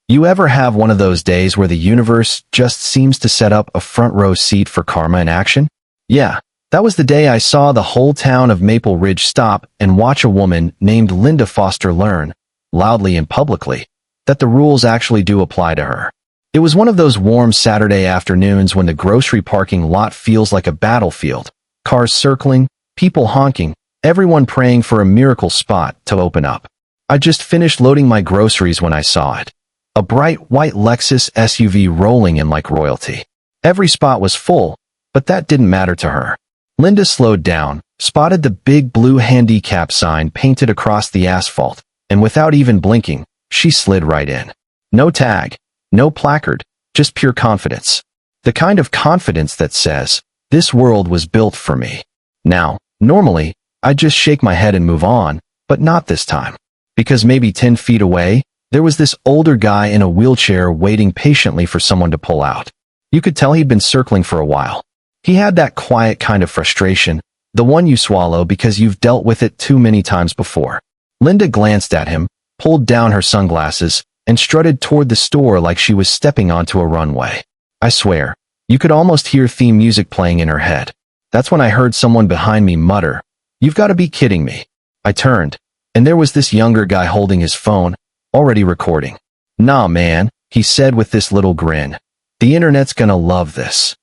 You ever have one of those days where the universe just seems to set up a front row seat for karma in action? Yeah, that was the day I saw the whole town of Maple Ridge stop and watch a woman named Linda Foster learn, loudly and publicly, that the rules actually do apply to her. It was one of those warm Saturday afternoons when the grocery parking lot feels like a battlefield, cars circling, people honking, everyone praying for a miracle spot to open up. I just finished loading my groceries when I saw it. A bright white Lexus SUV rolling in like royalty. Every spot was full, but that didn't matter to her. Linda slowed down, spotted the big blue handicap sign painted across the asphalt, and without even blinking, she slid right in. No tag, no placard, just pure confidence. The kind of confidence that says, this world was built for me. Now, normally, I'd just shake my head and move on, but not this time. Because maybe 10 feet away, there was this older guy in a wheelchair waiting patiently for someone to pull out. You could tell he'd been circling for a while. He had that quiet kind of frustration, the one you swallow because you've dealt with it too many times before. Linda glanced at him, pulled down her sunglasses, and strutted toward the store like she was stepping onto a runway. I swear, you could almost hear theme music playing in her head. That's when I heard someone behind me mutter, "You've got to be kidding me." I turned, and there was this younger guy holding his phone, already recording. "Nah, man," he said with this little grin. "The internet's gonna love this."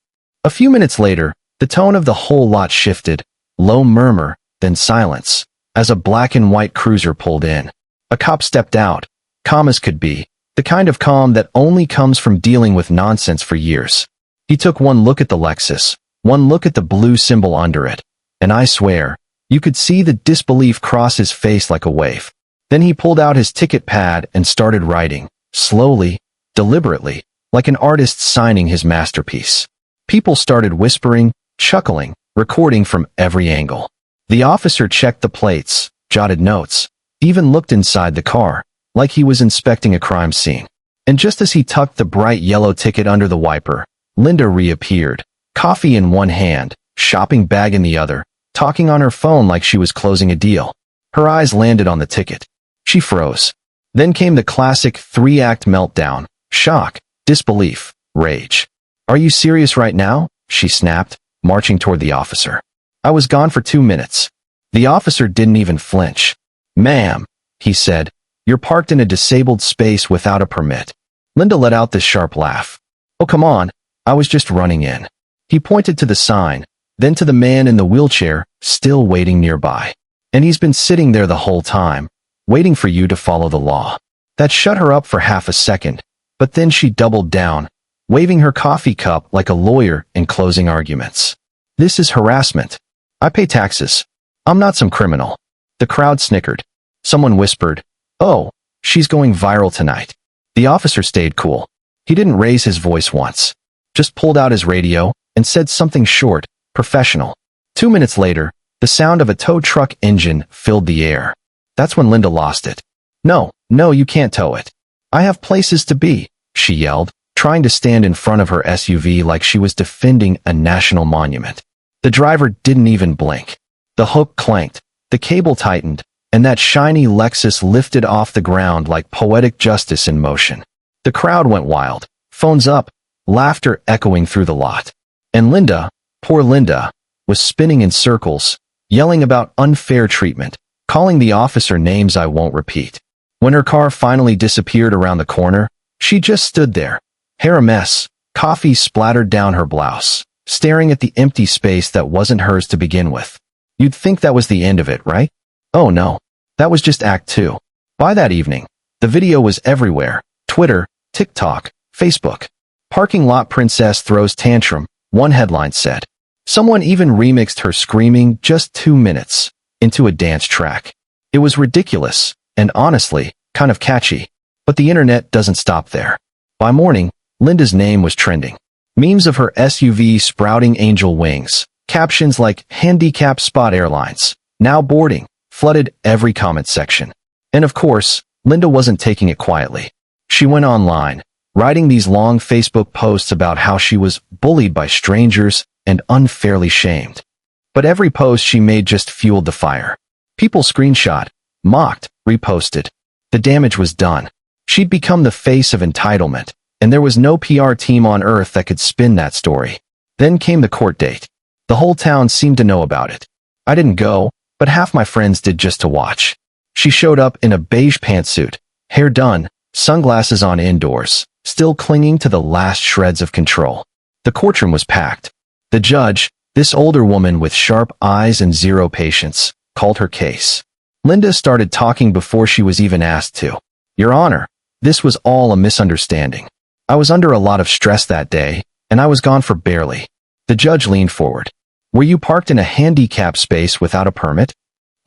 A few minutes later, the tone of the whole lot shifted, low murmur, then silence, as a black and white cruiser pulled in. A cop stepped out, calm as could be, the kind of calm that only comes from dealing with nonsense for years. He took one look at the Lexus, one look at the blue symbol under it, and I swear, you could see the disbelief cross his face like a wave. Then he pulled out his ticket pad and started writing, slowly, deliberately, like an artist signing his masterpiece. People started whispering, chuckling, recording from every angle. The officer checked the plates, jotted notes, even looked inside the car, like he was inspecting a crime scene. And just as he tucked the bright yellow ticket under the wiper, Linda reappeared, coffee in one hand, shopping bag in the other, talking on her phone like she was closing a deal. Her eyes landed on the ticket. She froze. Then came the classic three-act meltdown: shock, disbelief, rage. "Are you serious right now?" she snapped, marching toward the officer. "I was gone for 2 minutes." The officer didn't even flinch. "Ma'am," he said, "you're parked in a disabled space without a permit." Linda let out this sharp laugh. "Oh, come on, I was just running in." He pointed to the sign, then to the man in the wheelchair, still waiting nearby. "And he's been sitting there the whole time, waiting for you to follow the law." That shut her up for half a second, but then she doubled down, waving her coffee cup like a lawyer in closing arguments. "This is harassment. I pay taxes. I'm not some criminal." The crowd snickered. Someone whispered, "Oh, she's going viral tonight." The officer stayed cool. He didn't raise his voice once, just pulled out his radio and said something short, professional. 2 minutes later, the sound of a tow truck engine filled the air. That's when Linda lost it. No, you can't tow it. I have places to be," she yelled, trying to stand in front of her SUV like she was defending a national monument. The driver didn't even blink. The hook clanked, the cable tightened, and that shiny Lexus lifted off the ground like poetic justice in motion. The crowd went wild, phones up, laughter echoing through the lot. And Linda, poor Linda, was spinning in circles, yelling about unfair treatment, calling the officer names I won't repeat. When her car finally disappeared around the corner, she just stood there, hair a mess, coffee splattered down her blouse, staring at the empty space that wasn't hers to begin with. You'd think that was the end of it, right? Oh no, that was just Act 2. By that evening, the video was everywhere: Twitter, TikTok, Facebook. "Parking lot princess throws tantrum," one headline said. Someone even remixed her screaming just 2 minutes into a dance track. It was ridiculous, and honestly, kind of catchy. But the internet doesn't stop there. By morning, Linda's name was trending. Memes of her SUV sprouting angel wings, captions like "Handicap Spot Airlines, now boarding," flooded every comment section. And of course, Linda wasn't taking it quietly. She went online, writing these long Facebook posts about how she was bullied by strangers and unfairly shamed. But every post she made just fueled the fire. People screenshot, mocked, reposted. The damage was done. She'd become the face of entitlement, and there was no PR team on earth that could spin that story. Then came the court date. The whole town seemed to know about it. I didn't go, but half my friends did just to watch. She showed up in a beige pantsuit, hair done, sunglasses on indoors, still clinging to the last shreds of control. The courtroom was packed. The judge, this older woman with sharp eyes and zero patience, called her case. Linda started talking before she was even asked to. Your Honor, this was all a misunderstanding. I was under a lot of stress that day, and I was gone for barely. The judge leaned forward. Were you parked in a handicap space without a permit?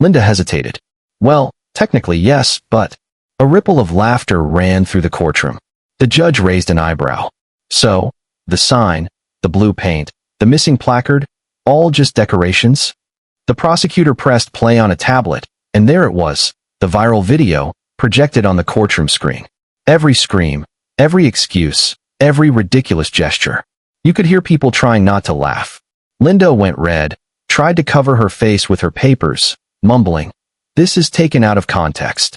Linda hesitated. Well, technically yes, but... A ripple of laughter ran through the courtroom. The judge raised an eyebrow. So, the sign, the blue paint, the missing placard, all just decorations? The prosecutor pressed play on a tablet, and there it was, the viral video, projected on the courtroom screen. Every scream, every excuse, every ridiculous gesture. You could hear people trying not to laugh. Linda went red, tried to cover her face with her papers, mumbling, "This is taken out of context."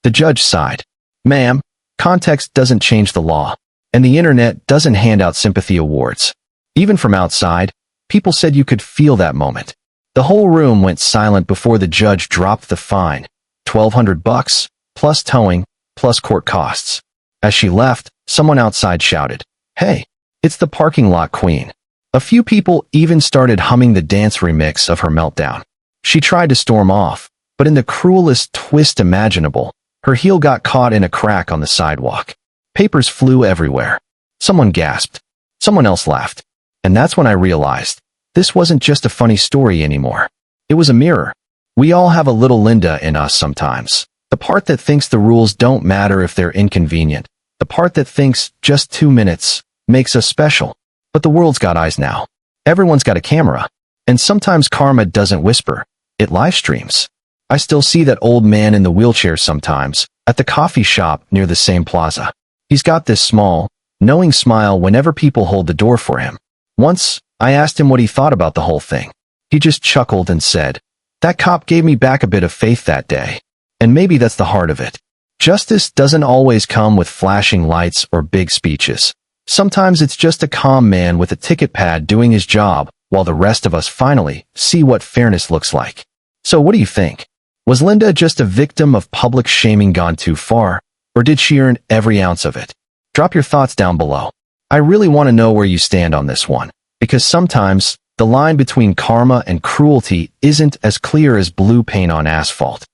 The judge sighed. Ma'am, context doesn't change the law, and the internet doesn't hand out sympathy awards. Even from outside, people said you could feel that moment. The whole room went silent before the judge dropped the fine, $1,200, plus towing, plus court costs. As she left, someone outside shouted, "Hey, it's the parking lot queen." A few people even started humming the dance remix of her meltdown. She tried to storm off, but in the cruelest twist imaginable, her heel got caught in a crack on the sidewalk. Papers flew everywhere. Someone gasped. Someone else laughed. And that's when I realized, this wasn't just a funny story anymore. It was a mirror. We all have a little Linda in us sometimes. The part that thinks the rules don't matter if they're inconvenient. The part that thinks just 2 minutes makes us special. But the world's got eyes now. Everyone's got a camera. And sometimes karma doesn't whisper. It live streams. I still see that old man in the wheelchair sometimes, at the coffee shop near the same plaza. He's got this small, knowing smile whenever people hold the door for him. Once, I asked him what he thought about the whole thing. He just chuckled and said, "That cop gave me back a bit of faith that day." And maybe that's the heart of it. Justice doesn't always come with flashing lights or big speeches. Sometimes it's just a calm man with a ticket pad doing his job, while the rest of us finally see what fairness looks like. So what do you think? Was Linda just a victim of public shaming gone too far, or did she earn every ounce of it? Drop your thoughts down below. I really want to know where you stand on this one, because sometimes the line between karma and cruelty isn't as clear as blue paint on asphalt.